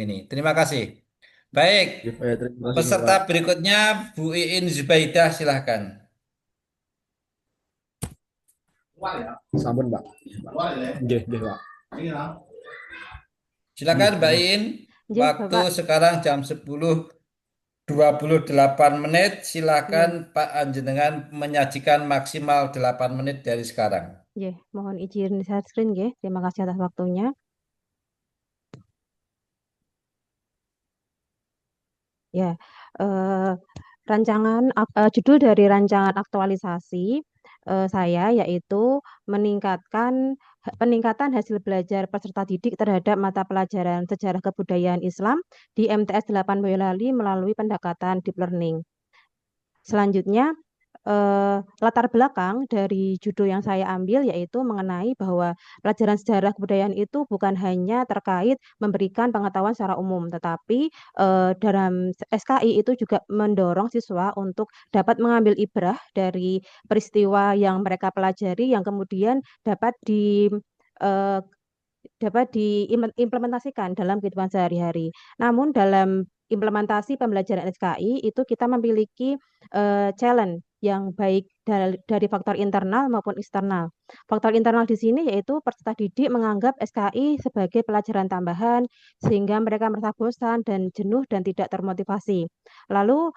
ini. Terima kasih. Baik, Ya, Pak, ya, terima kasih nih, peserta Pak. berikutnya Bu Iin Zubaidah, silahkan. Sampun, Pak. Nggih, nggih, Pak. Nggih, Silakan Mbak nggih. Iin. Nggih, Waktu Bapak. sekarang jam 10:28. Silakan Nggih, Pak Anjenengan menyajikan maksimal 8 menit dari sekarang. nggih. Mohon izin share screen nggih. Terima kasih atas waktunya. Ya, eh, judul dari rancangan aktualisasi saya yaitu peningkatan hasil belajar peserta didik terhadap mata pelajaran sejarah kebudayaan Islam di MTS 8 Boyolali melalui pendekatan deep learning. Selanjutnya, latar belakang dari judul yang saya ambil yaitu mengenai bahwa pelajaran sejarah kebudayaan itu bukan hanya terkait memberikan pengetahuan secara umum, tetapi dalam SKI itu juga mendorong siswa untuk dapat mengambil ibrah dari peristiwa yang mereka pelajari yang kemudian eh, dapat diimplementasikan dalam kehidupan sehari-hari. Namun dalam implementasi pembelajaran SKI itu kita memiliki challenge yang baik dari faktor internal maupun eksternal. Faktor internal di sini yaitu peserta didik menganggap SKI sebagai pelajaran tambahan sehingga mereka merasa bosan dan jenuh dan tidak termotivasi. Lalu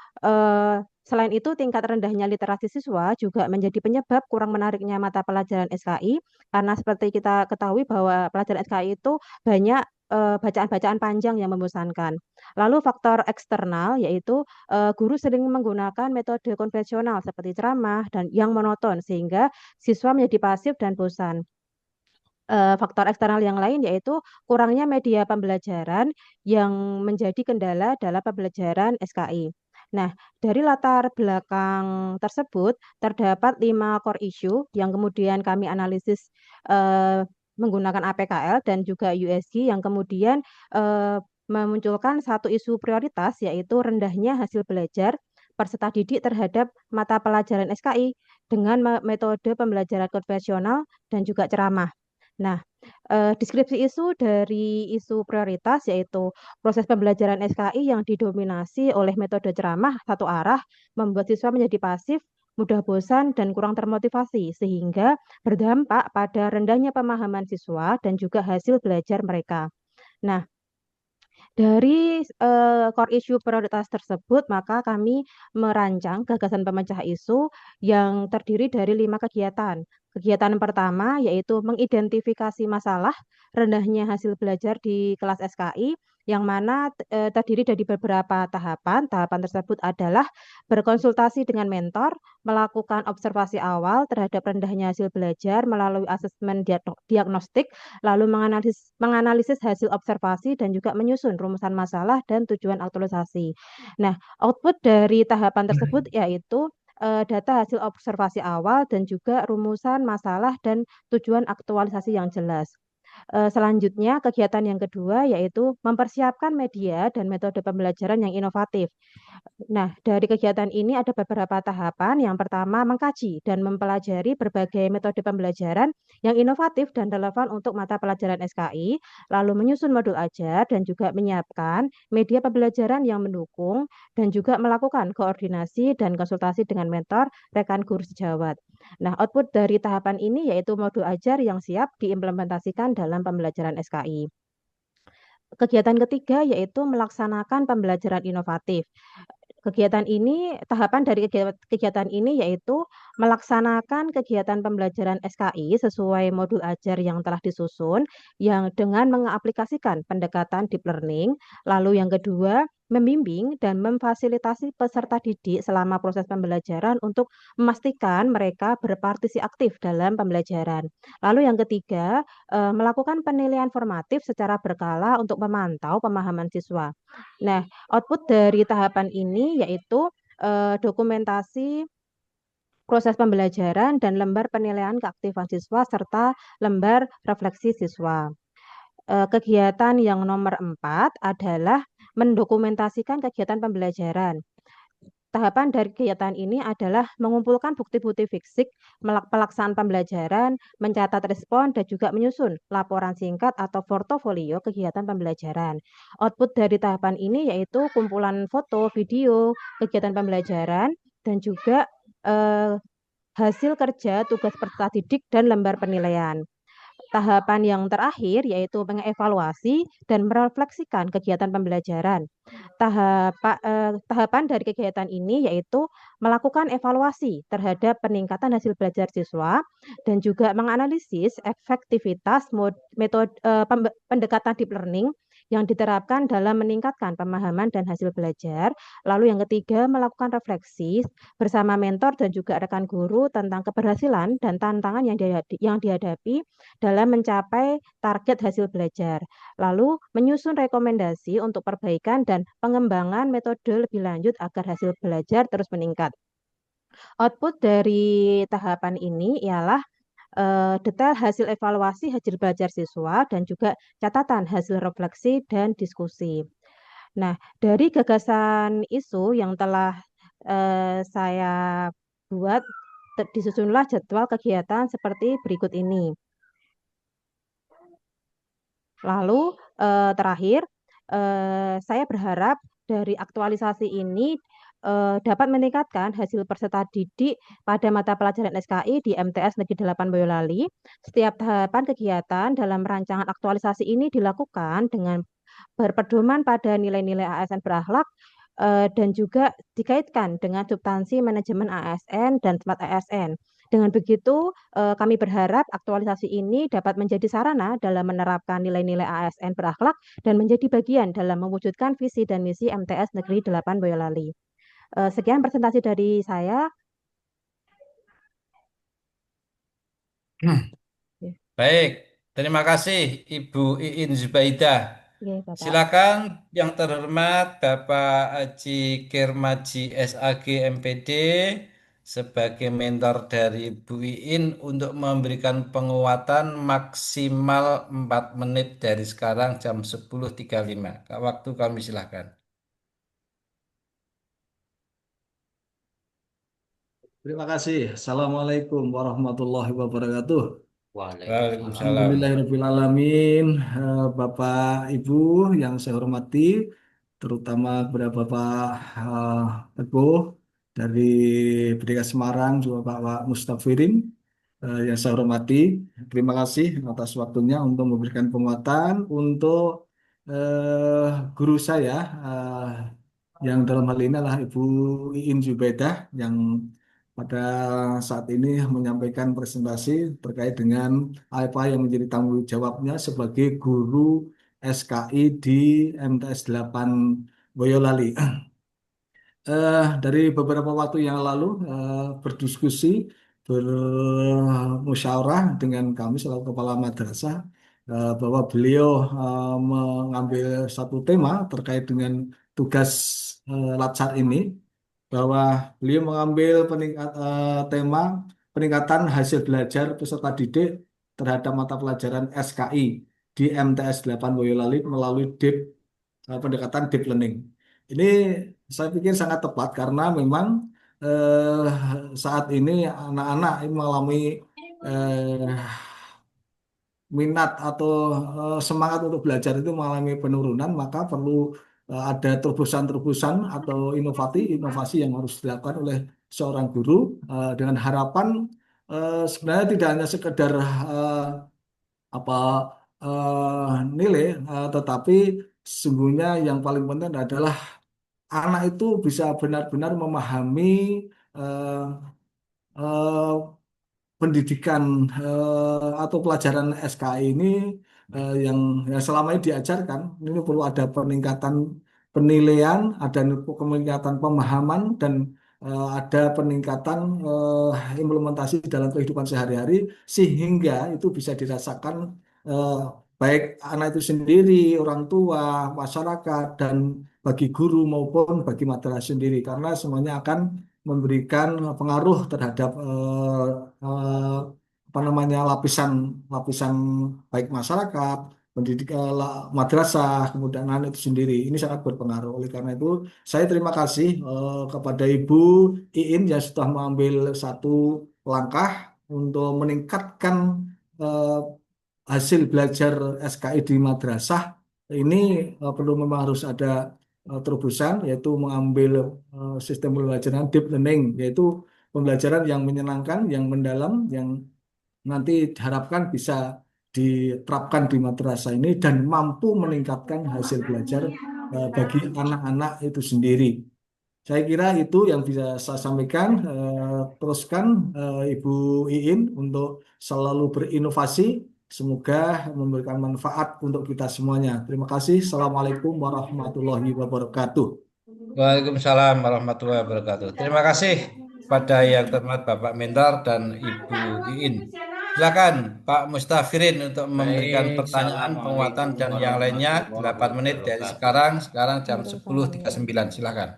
selain itu tingkat rendahnya literasi siswa juga menjadi penyebab kurang menariknya mata pelajaran SKI karena seperti kita ketahui bahwa pelajaran SKI itu banyak bacaan-bacaan panjang yang membosankan. Lalu faktor eksternal yaitu guru sering menggunakan metode konvensional seperti ceramah dan yang monoton sehingga siswa menjadi pasif dan bosan. Faktor eksternal yang lain yaitu kurangnya media pembelajaran yang menjadi kendala dalam pembelajaran SKI. Nah, dari latar belakang tersebut terdapat 5 core issue yang kemudian kami analisis menggunakan APKL dan juga USG yang kemudian eh, memunculkan satu isu prioritas yaitu rendahnya hasil belajar peserta didik terhadap mata pelajaran SKI dengan metode pembelajaran konvensional dan juga ceramah. Nah, deskripsi isu dari isu prioritas yaitu proses pembelajaran SKI yang didominasi oleh metode ceramah satu arah membuat siswa menjadi pasif, mudah bosan, dan kurang termotivasi sehingga berdampak pada rendahnya pemahaman siswa dan juga hasil belajar mereka. Nah, dari core issue prioritas tersebut, maka kami merancang gagasan pemecah isu yang terdiri dari 5 kegiatan. Kegiatan pertama yaitu mengidentifikasi masalah rendahnya hasil belajar di kelas SKI, yang mana terdiri dari beberapa tahapan. Tahapan tersebut adalah berkonsultasi dengan mentor, melakukan observasi awal terhadap rendahnya hasil belajar melalui asesmen diagnostik, lalu menganalisis hasil observasi dan juga menyusun rumusan masalah dan tujuan aktualisasi. Nah, output dari tahapan tersebut yaitu data hasil observasi awal dan juga rumusan masalah dan tujuan aktualisasi yang jelas. Selanjutnya, kegiatan yang kedua yaitu mempersiapkan media dan metode pembelajaran yang inovatif. Nah, dari kegiatan ini ada beberapa tahapan. Yang pertama, mengkaji dan mempelajari berbagai metode pembelajaran yang inovatif dan relevan untuk mata pelajaran SKI, lalu menyusun modul ajar dan juga menyiapkan media pembelajaran yang mendukung dan juga melakukan koordinasi dan konsultasi dengan mentor, rekan guru sejawat. Nah, output dari tahapan ini yaitu modul ajar yang siap diimplementasikan dalam pembelajaran SKI. Kegiatan ketiga yaitu melaksanakan pembelajaran inovatif. Tahapan dari kegiatan ini yaitu melaksanakan kegiatan pembelajaran SKI sesuai modul ajar yang telah disusun, yang dengan mengaplikasikan pendekatan deep learning. Lalu yang kedua, membimbing dan memfasilitasi peserta didik selama proses pembelajaran untuk memastikan mereka berpartisi aktif dalam pembelajaran. Lalu yang ketiga, melakukan penilaian formatif secara berkala untuk memantau pemahaman siswa. Nah, output dari tahapan ini yaitu dokumentasi proses pembelajaran dan lembar penilaian keaktifan siswa serta lembar refleksi siswa. Kegiatan yang nomor 4 adalah mendokumentasikan kegiatan pembelajaran. tahapan dari kegiatan ini adalah mengumpulkan bukti-bukti fisik, pelaksanaan pembelajaran, mencatat respon, dan juga menyusun laporan singkat atau portofolio kegiatan pembelajaran. Output dari tahapan ini yaitu kumpulan foto, video, kegiatan pembelajaran, dan juga eh, hasil kerja, tugas peserta didik, dan lembar penilaian. Tahapan yang terakhir yaitu mengevaluasi dan merefleksikan kegiatan pembelajaran. Tahapan dari kegiatan ini yaitu melakukan evaluasi terhadap peningkatan hasil belajar siswa dan juga menganalisis efektivitas metode pendekatan deep learning yang diterapkan dalam meningkatkan pemahaman dan hasil belajar. Lalu yang ketiga, melakukan refleksi bersama mentor dan juga rekan guru tentang keberhasilan dan tantangan yang dihadapi dalam mencapai target hasil belajar. Lalu menyusun rekomendasi untuk perbaikan dan pengembangan metode lebih lanjut agar hasil belajar terus meningkat. Output dari tahapan ini ialah detail hasil evaluasi hasil belajar siswa dan juga catatan hasil refleksi dan diskusi. Nah, dari gagasan isu yang telah saya buat, disusunlah jadwal kegiatan seperti berikut ini. Lalu terakhir, saya berharap dari aktualisasi ini dapat meningkatkan hasil peserta didik pada mata pelajaran SKI di MTS Negeri 8 Boyolali. Setiap tahapan kegiatan dalam rancangan aktualisasi ini dilakukan dengan berpedoman pada nilai-nilai ASN berakhlak dan juga dikaitkan dengan substansi manajemen ASN dan smart ASN. Dengan begitu, kami berharap aktualisasi ini dapat menjadi sarana dalam menerapkan nilai-nilai ASN berakhlak dan menjadi bagian dalam mewujudkan visi dan misi MTS Negeri 8 Boyolali. Sekian presentasi dari saya. Baik, terima kasih Ibu Iin Zubaidah. Oke, Bapak. Silakan yang terhormat Bapak Haji Kirmaji SAG MPD sebagai mentor dari Ibu Iin untuk memberikan penguatan maksimal 4 menit dari sekarang jam 10.35. Waktu kami silakan. Terima kasih. Assalamualaikum warahmatullahi wabarakatuh. Waalaikumsalam. Alhamdulillahirrahmanirrahim. Bapak, Ibu yang saya hormati, terutama kepada Bapak eh, Teguh dari Pendidikan Semarang, juga Pak Mustafirin yang saya hormati. Terima kasih atas waktunya untuk memberikan penguatan untuk eh, guru saya eh, yang dalam hal ini adalah Ibu Iin Zubaidah yang pada saat ini menyampaikan presentasi terkait dengan apa yang menjadi tanggung jawabnya sebagai guru SKI di MTS 8 Boyolali. Dari beberapa waktu yang lalu berdiskusi, bermusyawarah dengan kami selaku kepala madrasah bahwa beliau mengambil satu tema terkait dengan tugas Latsar ini, bahwa beliau mengambil tema peningkatan hasil belajar peserta didik terhadap mata pelajaran SKI di MTS 8 Boyolali melalui pendekatan deep learning. Ini saya pikir sangat tepat karena memang saat ini anak-anak ini mengalami eh, minat atau semangat untuk belajar itu mengalami penurunan, maka perlu ada terobosan-terobosan atau inovasi yang harus dilakukan oleh seorang guru dengan harapan sebenarnya tidak hanya sekedar apa nilai, tetapi sesungguhnya yang paling penting adalah anak itu bisa benar-benar memahami eh, eh, pendidikan atau pelajaran SKI ini yang selama ini diajarkan. Ini perlu ada peningkatan penilaian, ada peningkatan pemahaman, dan ada peningkatan implementasi dalam kehidupan sehari-hari sehingga itu bisa dirasakan eh, baik anak itu sendiri, orang tua, masyarakat, dan bagi guru maupun bagi madrasah sendiri karena semuanya akan memberikan pengaruh terhadap apa namanya lapisan lapisan baik masyarakat, pendidikan madrasah, kemudian anak itu sendiri. Ini sangat berpengaruh. Oleh karena itu, saya terima kasih kepada Ibu Iin yang sudah mengambil satu langkah untuk meningkatkan eh, hasil belajar SKI di madrasah. Ini perlu memang harus ada terobosan, yaitu mengambil sistem pembelajaran deep learning, yaitu pembelajaran yang menyenangkan, yang mendalam, yang nanti diharapkan bisa diterapkan di madrasah ini dan mampu meningkatkan hasil belajar bagi anak-anak itu sendiri. Saya kira itu yang bisa saya sampaikan. Teruskan Ibu Iin untuk selalu berinovasi. Semoga memberikan manfaat untuk kita semuanya. Terima kasih. Assalamualaikum warahmatullahi wabarakatuh. Waalaikumsalam warahmatullahi wabarakatuh. Terima kasih pada yang terhormat Bapak Mentor dan Ibu Iin. Silakan Pak Mustafirin untuk memberikan Baik, pertanyaan, penguatan Assalamualaikum dan yang lainnya. warahmatullahi 8 menit dari wabarakatuh. sekarang. Sekarang jam Waalaikumsalam. 10.39. Silakan.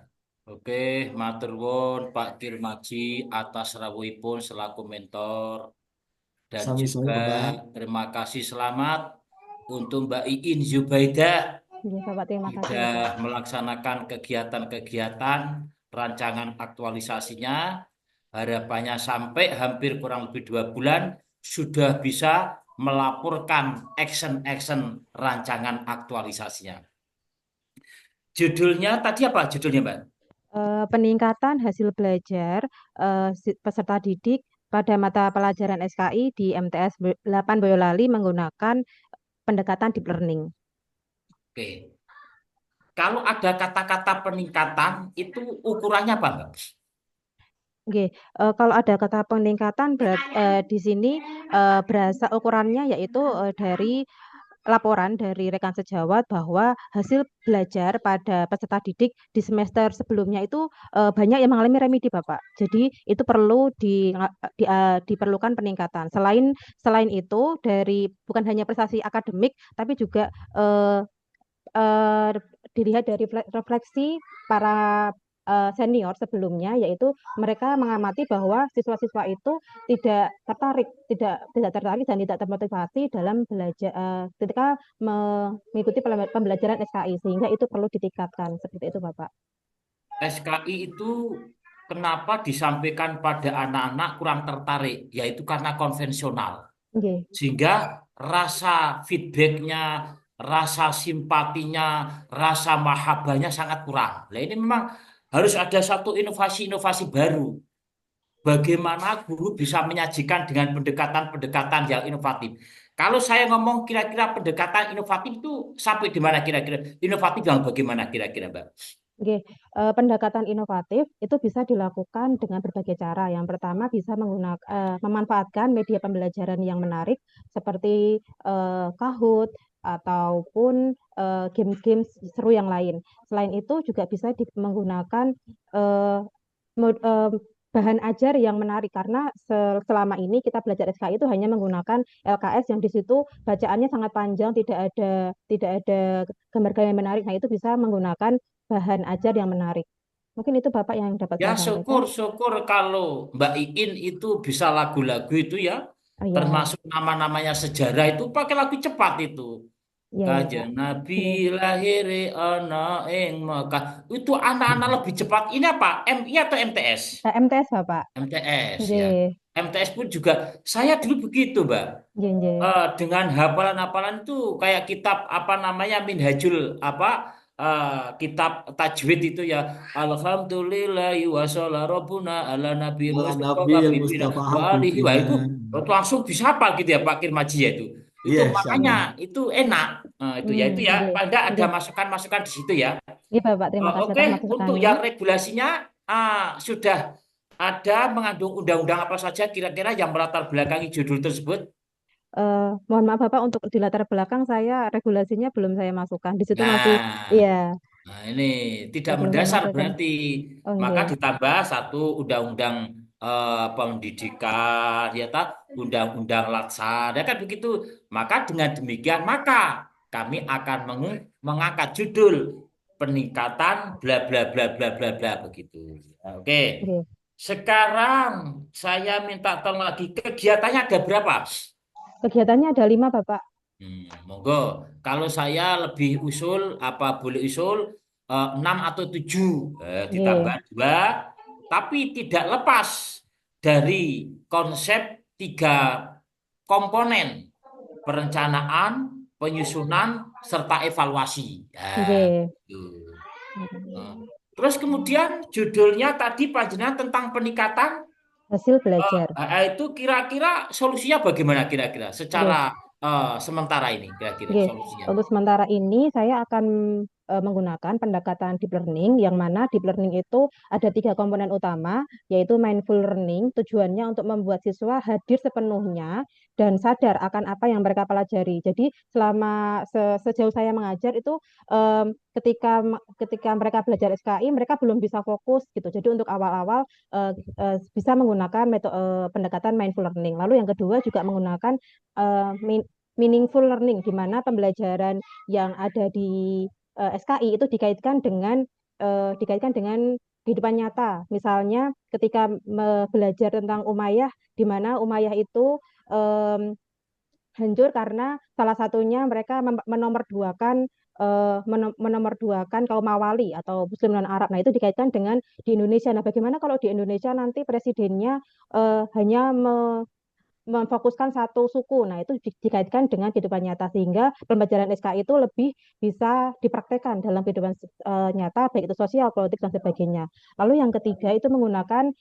Oke, matur nuwun Pak Kirmaji atas rawuhipun selaku mentor dan Sami-sami juga Bapak. terima kasih selamat untuk Mbak Iin Zubaidah Iya, Bapak, terima kasih, sudah Bapak. melaksanakan kegiatan-kegiatan rancangan aktualisasinya. Harapannya sampai hampir kurang lebih 2 bulan sudah bisa melaporkan action-action rancangan aktualisasinya. Judulnya tadi apa judulnya, Mbak? Peningkatan hasil belajar peserta didik pada mata pelajaran SKI di MTS 8 Boyolali menggunakan pendekatan deep learning. Oke. Kalau ada kata-kata peningkatan itu ukurannya apa, Mbak? Oke, kalau ada kata peningkatan di sini berasa ukurannya yaitu dari laporan dari rekan sejawat bahwa hasil belajar pada peserta didik di semester sebelumnya itu banyak yang mengalami remedi, Bapak. Jadi itu perlu diperlukan peningkatan. Selain itu dari bukan hanya prestasi akademik tapi juga eh, eh, dilihat dari refleksi para senior sebelumnya, yaitu mereka mengamati bahwa siswa-siswa itu tidak tertarik dan tidak termotivasi dalam belajar ketika mengikuti pembelajaran SKI, sehingga itu perlu ditingkatkan seperti itu, Bapak. SKI itu kenapa disampaikan pada anak-anak kurang tertarik? Yaitu karena konvensional. Oke. Sehingga rasa feedbacknya, rasa simpatinya, rasa mahabbahnya sangat kurang. Nah, ini memang harus ada satu inovasi-inovasi baru. Bagaimana guru bisa menyajikan dengan pendekatan-pendekatan yang inovatif. Kalau saya ngomong kira-kira pendekatan inovatif itu sampai di mana kira-kira? Inovatif yang bagaimana kira-kira, Mbak? Oke, pendekatan inovatif itu bisa dilakukan dengan berbagai cara. Yang pertama bisa memanfaatkan media pembelajaran yang menarik seperti Kahoot ataupun game-game seru yang lain. Selain itu juga bisa menggunakan eh, bahan ajar yang menarik karena selama ini kita belajar SKI itu hanya menggunakan LKS yang di situ bacaannya sangat panjang, tidak ada gambar-gambar yang menarik. Nah, itu bisa menggunakan bahan ajar yang menarik. Mungkin itu Bapak yang dapat Ya saya sampaikan. syukur-syukur kalau Mbak Iin itu bisa lagu-lagu itu ya, Oh ya, termasuk nama-namanya sejarah itu pakai lagu cepat itu. ya, ya, Pak. Kajian Nabi Oke. lahir ana ing Mekah. Itu anak-anak lebih cepat. Ini apa? MI atau MTS? MTS Bapak. MTS Oke, ya. MTS pun juga saya dulu begitu, Mbak. oke, oke. Dengan hafalan-hafalan itu kayak kitab apa namanya Minhajul apa kitab tajwid itu ya Alhamdulillahi wa sholli rabbuna ala nabiyil Ala Nabi mustafa bibina Mustafa wa alihi wah Habibina. itu langsung dihafal gitu ya Pak Kirmaji ya itu Iya, makanya sama. itu enak. Itu ya Oke, pada ada oke. masukan-masukan di situ ya. Iya Bapak, terima kasih Oke atas untuk masukannya. yang regulasinya sudah ada mengandung undang-undang apa saja kira-kira yang melatar belakangi judul tersebut. Mohon maaf Bapak, untuk di latar belakang saya regulasinya belum saya masukkan. Di situ masih, Nah, iya, ini tidak belum saya mendasar masukkan. berarti. Oh Maka iya, ditambah satu undang-undang pendidikan, ya tak, undang-undang laksana, ya kan begitu. Maka dengan demikian maka kami akan mengangkat judul peningkatan bla bla bla bla bla bla begitu. Oke. oke. Sekarang saya minta tolong lagi kegiatannya ada berapa? Kegiatannya ada 5 Bapak. Monggo. Kalau saya lebih usul, apa boleh usul 6 atau 7, ditambah Nggih. 2, tapi tidak lepas dari konsep 3 komponen perencanaan, penyusunan, serta evaluasi. Ya, Nggih. gitu. Nah, terus kemudian judulnya tadi panjenengan tentang peningkatan, Hasil belajar. itu kira-kira solusinya bagaimana kira-kira secara Nggih. sementara ini kira-kira Oke, solusinya. untuk sementara ini saya akan menggunakan pendekatan deep learning, yang mana deep learning itu ada 3 komponen utama, yaitu mindful learning, tujuannya untuk membuat siswa hadir sepenuhnya dan sadar akan apa yang mereka pelajari. Jadi selama sejauh saya mengajar itu ketika mereka belajar SKI, mereka belum bisa fokus gitu. Jadi untuk awal-awal bisa menggunakan metode pendekatan mindful learning. Lalu yang kedua juga menggunakan eh, meaningful learning, di mana pembelajaran yang ada di SKI itu dikaitkan dengan kehidupan nyata. Misalnya ketika belajar tentang Umayyah, di mana Umayyah itu em, hancur karena salah satunya mereka menomorduakan kaum Mawali atau Muslim non Arab. Nah, itu dikaitkan dengan di Indonesia. Nah, bagaimana kalau di Indonesia nanti presidennya hanya memfokuskan satu suku. Nah, itu dikaitkan dengan kehidupan nyata sehingga pembelajaran SKI itu lebih bisa dipraktekkan dalam kehidupan nyata, baik itu sosial, politik dan sebagainya. Lalu yang ketiga itu menggunakan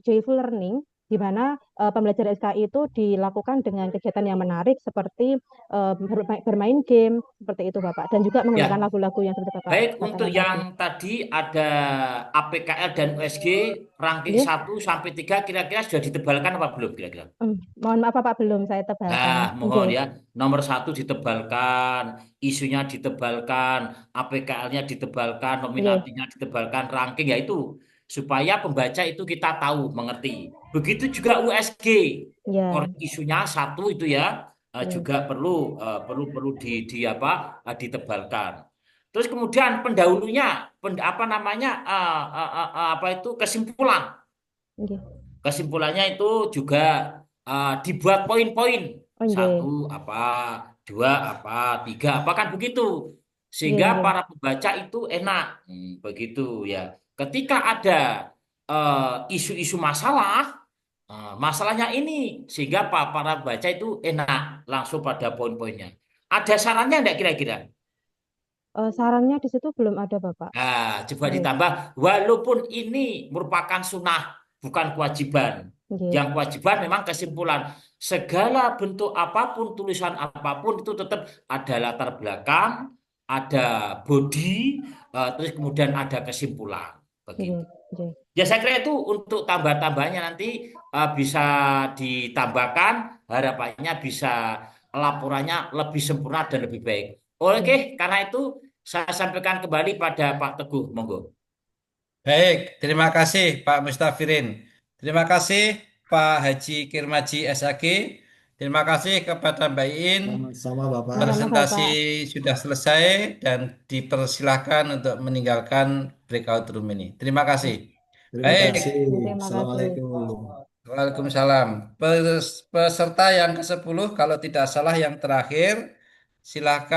joyful learning, di mana pembelajaran SKI itu dilakukan dengan kegiatan yang menarik seperti bermain game seperti itu, Bapak, dan juga menggunakan Ya, lagu-lagu yang seperti Bapak baik untuk katakan yang tadi. tadi ada APKL dan USG ranking Nggih. 1 sampai 3 kira-kira sudah ditebalkan apa belum kira-kira? Mohon maaf Bapak, belum saya tebalkan. Nah, mohon Nggih. ya. Nomor 1 ditebalkan, isunya ditebalkan, APKL-nya ditebalkan, Nggih. nominatifnya ditebalkan, ranking ya itu supaya pembaca itu kita tahu, mengerti. Begitu juga USG, Ya. isunya 1 itu ya Nggih. juga perlu perlu di apa ditebalkan. Terus kemudian pendahulunya, apa namanya apa itu kesimpulan. Nggih. Kesimpulannya itu juga dibuat poin-poin. Oh, Satu nggih. apa, dua apa, tiga apa kan begitu. Nggih, Sehingga nggih. para pembaca itu enak. Begitu ya. Ketika ada isu-isu masalah, masalahnya ini sehingga para pembaca itu enak langsung pada poin-poinnya. Ada sarannya enggak kira-kira? Sarannya di situ belum ada, Bapak. Coba Nggih, ditambah, walaupun ini merupakan sunnah, bukan kewajiban. nggih, Yang kewajiban memang kesimpulan. Segala bentuk apapun, tulisan apapun itu tetap ada latar belakang, ada body, terus kemudian ada kesimpulan. Begitu. nggih, nggih. Ya saya kira itu untuk tambah-tambahnya nanti bisa ditambahkan, harapannya bisa laporannya lebih sempurna dan lebih baik. Oke, Nggih. karena itu saya sampaikan kembali pada Pak Teguh, monggo. Baik, terima kasih Pak Mustafirin. Terima kasih Pak Haji Kirmaji SAG. Terima kasih kepada Mbak Iin. Sama-sama Bapak. Sama-sama, Presentasi Bapak. sudah selesai dan dipersilahkan untuk meninggalkan breakout room ini. Terima kasih. Terima Baik, kasih. Terima kasih. Assalamualaikum. Waalaikumsalam. Peserta yang ke-10 kalau tidak salah yang terakhir, silakan.